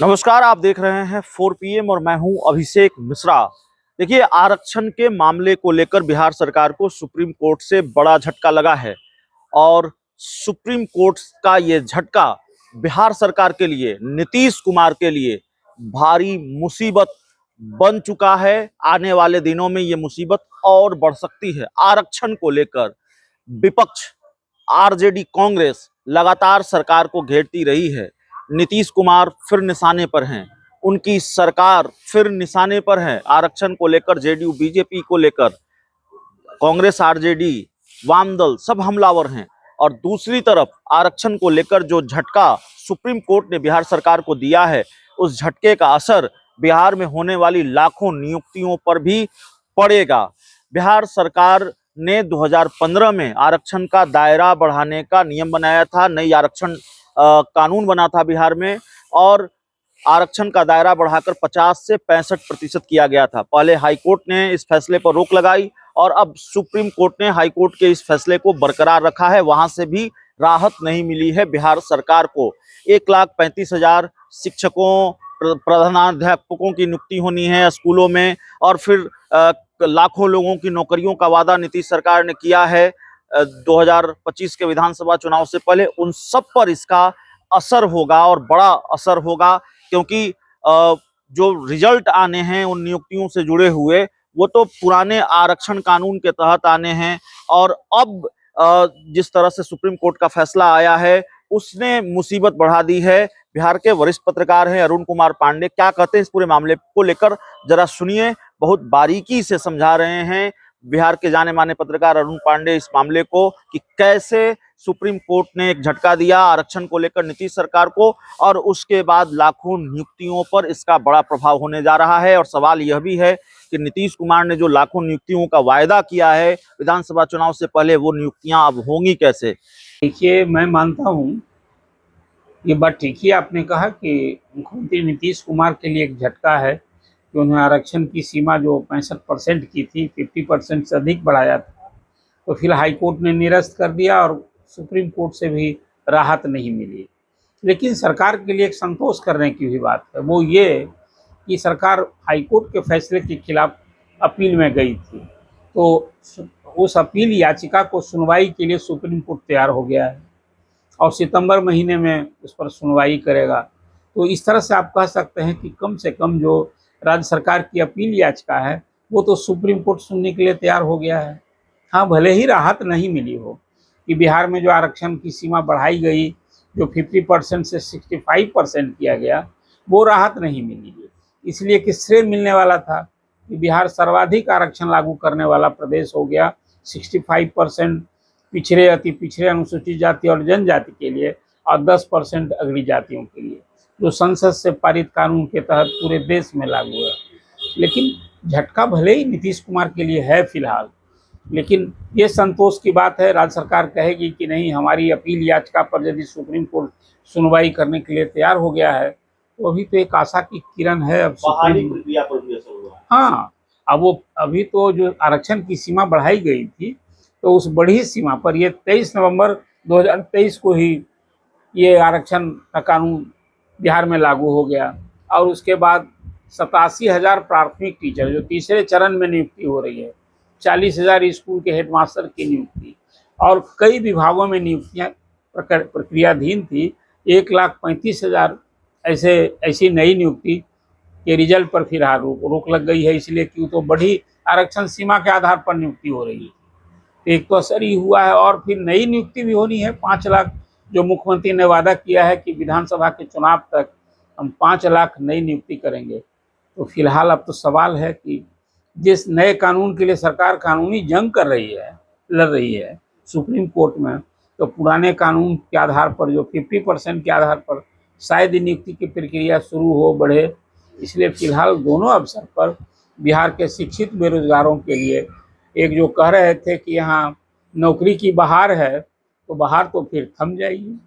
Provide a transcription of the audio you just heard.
नमस्कार, आप देख रहे हैं 4 PM और मैं हूं अभिषेक मिश्रा। देखिए, आरक्षण के मामले को लेकर बिहार सरकार को सुप्रीम कोर्ट से बड़ा झटका लगा है और सुप्रीम कोर्ट का ये झटका बिहार सरकार के लिए, नीतीश कुमार के लिए भारी मुसीबत बन चुका है। आने वाले दिनों में ये मुसीबत और बढ़ सकती है। आरक्षण को लेकर विपक्ष आरजेडी कांग्रेस लगातार सरकार को घेरती रही है। नीतीश कुमार फिर निशाने पर हैं, उनकी सरकार फिर निशाने पर है। आरक्षण को लेकर जेडीयू बीजेपी को लेकर कांग्रेस आरजेडी वाम दल सब हमलावर हैं और दूसरी तरफ आरक्षण को लेकर जो झटका सुप्रीम कोर्ट ने बिहार सरकार को दिया है, उस झटके का असर बिहार में होने वाली लाखों नियुक्तियों पर भी पड़ेगा। बिहार सरकार ने 2015 में आरक्षण का दायरा बढ़ाने का नियम बनाया था, नई आरक्षण कानून बना था बिहार में और आरक्षण का दायरा बढ़ाकर 50 से 65% किया गया था। पहले हाईकोर्ट ने इस फैसले पर रोक लगाई और अब सुप्रीम कोर्ट ने हाईकोर्ट के इस फैसले को बरकरार रखा है। वहां से भी राहत नहीं मिली है बिहार सरकार को। 1,35,000 शिक्षकों, प्रधानाध्यापकों की नियुक्ति होनी है स्कूलों में और फिर लाखों लोगों की नौकरियों का वादा नीतीश सरकार ने किया है 2025 के विधानसभा चुनाव से पहले। उन सब पर इसका असर होगा और बड़ा असर होगा, क्योंकि जो रिजल्ट आने हैं उन नियुक्तियों से जुड़े हुए, वो तो पुराने आरक्षण कानून के तहत आने हैं और अब जिस तरह से सुप्रीम कोर्ट का फैसला आया है उसने मुसीबत बढ़ा दी है। बिहार के वरिष्ठ पत्रकार हैं अरुण कुमार पांडे, क्या कहते हैं इस पूरे मामले को लेकर, जरा सुनिए। बहुत बारीकी से समझा रहे हैं बिहार के जाने माने पत्रकार अरुण पांडे इस मामले को कि कैसे सुप्रीम कोर्ट ने एक झटका दिया आरक्षण को लेकर नीतीश सरकार को और उसके बाद लाखों नियुक्तियों पर इसका बड़ा प्रभाव होने जा रहा है। और सवाल यह भी है कि नीतीश कुमार ने जो लाखों नियुक्तियों का वायदा किया है विधानसभा चुनाव से पहले, वो नियुक्तियां अब होंगी कैसे? देखिए, मैं मानता हूँ ये बात ठीक ही आपने कहा कि मुख्यमंत्री नीतीश कुमार के लिए एक झटका है कि उन्होंने आरक्षण की सीमा जो 65% की थी 50% से अधिक बढ़ाया था, तो फिर हाईकोर्ट ने निरस्त कर दिया और सुप्रीम कोर्ट से भी राहत नहीं मिली। लेकिन सरकार के लिए एक संतोष करने की भी बात है, वो ये कि सरकार हाईकोर्ट के फैसले के खिलाफ अपील में गई थी, तो उस अपील याचिका को सुनवाई के लिए सुप्रीम कोर्ट तैयार हो गया है और सितंबर महीने में उस पर सुनवाई करेगा। तो इस तरह से आप कह सकते हैं कि कम से कम जो राज्य सरकार की अपील याचिका है वो तो सुप्रीम कोर्ट सुनने के लिए तैयार हो गया है। हाँ, भले ही राहत नहीं मिली हो कि बिहार में जो आरक्षण की सीमा बढ़ाई गई, जो 50% से 65% किया गया, वो राहत नहीं मिली है, इसलिए कि श्रेय मिलने वाला था कि बिहार सर्वाधिक आरक्षण लागू करने वाला प्रदेश हो गया। 65% पिछड़े, अति पिछड़े, अनुसूचित जाति और जनजाति के लिए और 10% अगड़ी जातियों के लिए, जो संसद से पारित कानून के तहत पूरे देश में लागू है। लेकिन झटका भले ही नीतीश कुमार के लिए है फिलहाल, लेकिन ये संतोष की बात है, राज्य सरकार कहेगी कि नहीं, हमारी अपील याचिका पर यदि सुप्रीम कोर्ट सुनवाई करने के लिए तैयार हो गया है तो अभी तो एक आशा की किरण है। अब बहाली प्रक्रिया पर भी असर हुआ। हाँ, अब वो अभी तो जो आरक्षण की सीमा बढ़ाई गई थी, तो उस बढ़ी सीमा पर ये 23 नवंबर 2023 को ही ये आरक्षण का कानून बिहार में लागू हो गया और उसके बाद 87,000 प्राथमिक टीचर जो तीसरे चरण में नियुक्ति हो रही है, 40,000 स्कूल के हेडमास्टर की नियुक्ति और कई विभागों में नियुक्तियां प्रक्रियाधीन थी। 1,35,000 ऐसी नई नियुक्ति के रिजल्ट पर फिलहाल रोक लग गई है, इसलिए कि तो बढ़ी आरक्षण सीमा के आधार पर नियुक्ति हो रही है। एक तो असर ही हुआ है और फिर नई नियुक्ति भी होनी है। 5 लाख जो मुख्यमंत्री ने वादा किया है कि विधानसभा के चुनाव तक हम 5 लाख नई नियुक्ति करेंगे। तो फिलहाल अब तो सवाल है कि जिस नए कानून के लिए सरकार कानूनी जंग कर रही है, लड़ रही है सुप्रीम कोर्ट में, तो पुराने कानून के आधार पर जो 50% के आधार पर शायद नियुक्ति की प्रक्रिया शुरू हो, बढ़े। इसलिए फिलहाल दोनों अवसर पर बिहार के शिक्षित बेरोजगारों के लिए एक जो कह रहे थे कि यहाँ नौकरी की बहार है, तो बहार तो फिर थम जाएगी।